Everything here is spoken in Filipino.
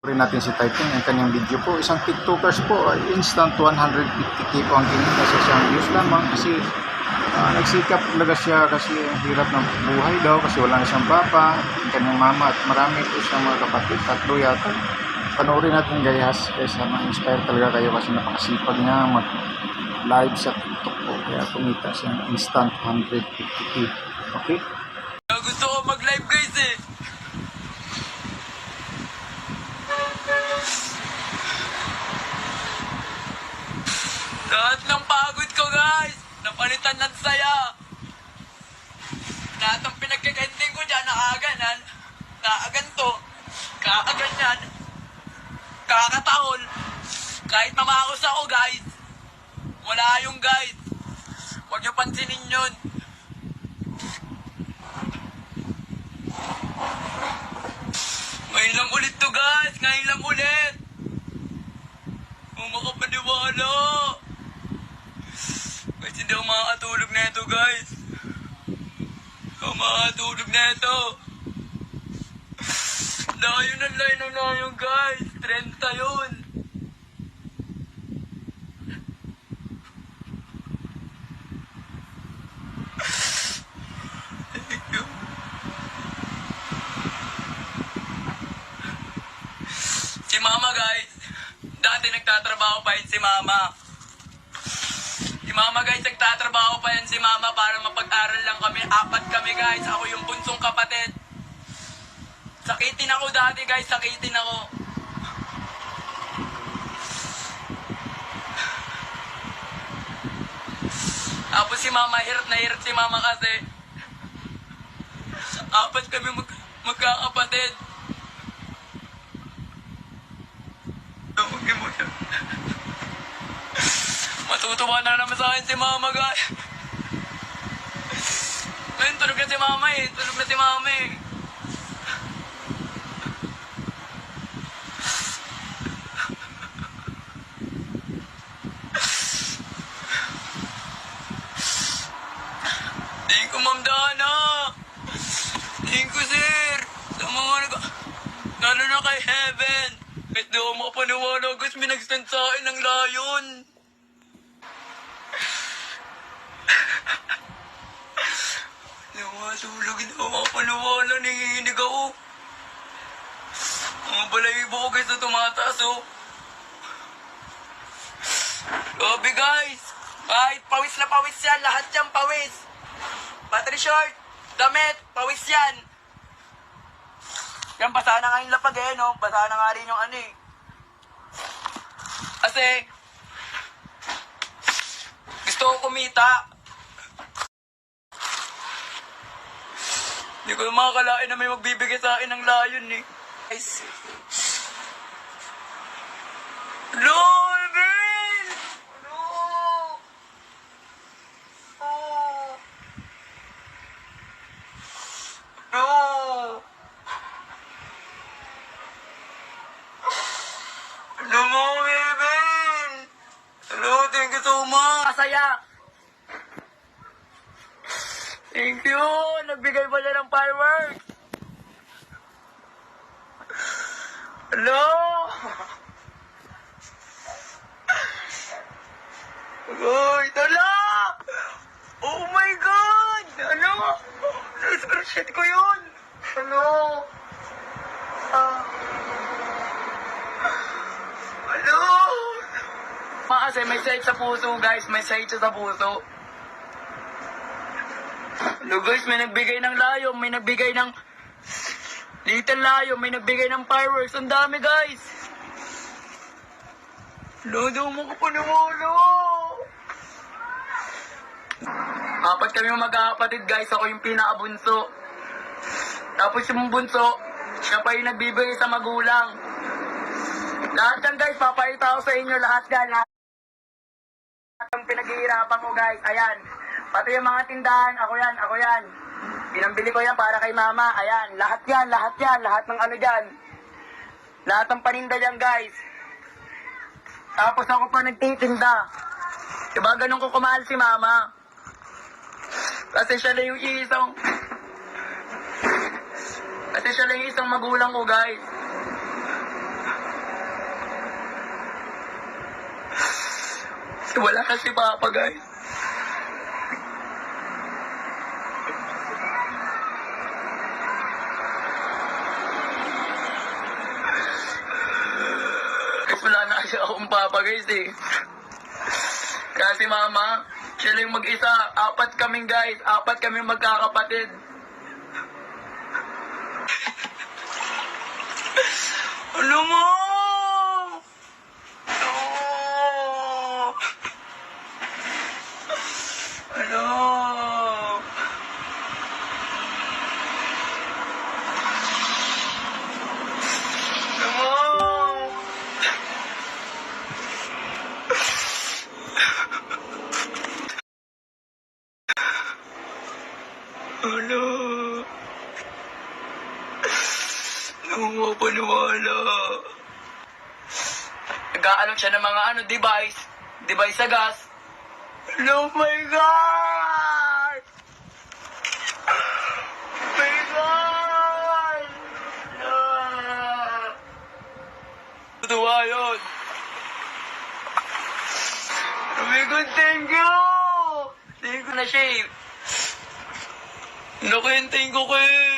Rin natin si Typing, ang kanyang video po. Isang TikTokers po, instant 150k po ang kinita sa isang views lamang kasi nagsikap talaga siya kasi hirap ng buhay daw kasi wala na siyang papa, kanyang mama at marami po siyang mga kapatid, 3 yata. Panoorin natin guys kaysa ma-inspire talaga kayo kasi napakasipag niya mag-live sa TikTok po. Kaya kumita siyang instant 150k. Okay? Gusto ko mag-live guys eh. Lahat ng pagod ko guys, napalitan ng saya. Lahat ng pinagkakending ko dyan, nakaganan, nakaganto, kakaganyan, kakatahol. Kahit mamakos ako guys, wala yung guys. Huwag niyo pansinin yun. Ngayon lang ulit to guys, ngayon lang ulit. Makapaniwala. Guys, hindi ako makakatulog na ito guys. Hindi ako makakatulog na ito. Layo ng layo guys. 30 yun. Si mama guys. Dati nagtatrabaho pa yun si mama. Si mama guys, nagtatrabaho pa yan si mama para mapag-aral lang kami. 4 kami guys. Ako yung bunsong kapatid. Sakitin ako dati guys, sakitin ako. Tapos si mama, hirap na hirap si mama kasi 4 kami magkakapatid. Matutuwa na naman sa akin si mama guys. Ngayon tulog na si mama eh. Tulog na si mama eh. Tingin ko Ma'am Dana. Tingin ko sir. Sa mga lalo na kay Heaven. Kahit di ako makapaniwala guys, may nag-stand sa akin ng layon. Tulog, hindi ako makapaniwala, nanginginig ako. Mga balahibo ko guys na tumataas oh. Grabe guys, kahit pawis na pawis yan, lahat yan pawis. Battery short, damit, pawis yan. Yan, basa na nga yung lapag eh, no? Basa na nga rin yung ano eh. Kasi, gusto ko kumita. Hindi ko makakalain na may magbibigay sa akin ng layon eh. Guys. Lord, man! No! Oh! No! Ano mo, Beben? Hello, thank you so much. Masaya. Thank you! Nagbigay pa siya ng fireworks! Hello! Uy, tala! Oh my God! Ano? Na-screenshot ko yun! Ano? Ano? Kasi may side sa puso guys, may side sa puso. Hello guys, may nagbigay ng layo, may nagbigay ng little layo, may nagbigay ng fireworks. Ang dami guys. Hello, daw mo ko paniwala. 4 kami magkakapatid guys, ako yung pinakabunso. Tapos yung bunso, siya pa yung nagbibigay sa magulang. Lahat yan guys, papayita ko sa inyo lahat yan. Lahat ng pinaghihirapan ko guys, ayan. Pati yung mga tindahan, ako yan. Pinambili ko yan para kay mama, ayan. Lahat yan, lahat ng ano dyan. Lahat ng paninda dyan, guys. Tapos ako pa nagtitinda. Diba ganun ko kumahal si mama? Kasi siya lang yung isang magulang ko, guys. Wala na si Papa, guys. Guys, wala na kasi akong Papa, guys, eh. Kasi Mama, siya lang mag-isa. 4 kaming guys. 4 kaming magkakapatid. Ano mo? No! Ano? Ano mo? Ano? Ano mo paniwala? Nag-aalok siya ng mga device. Device sa gas. Oh my God! Oh my God! Tutuwa yun. Oh my God, thank you! Thank you na siya eh. Nakuhintayin ko kayo.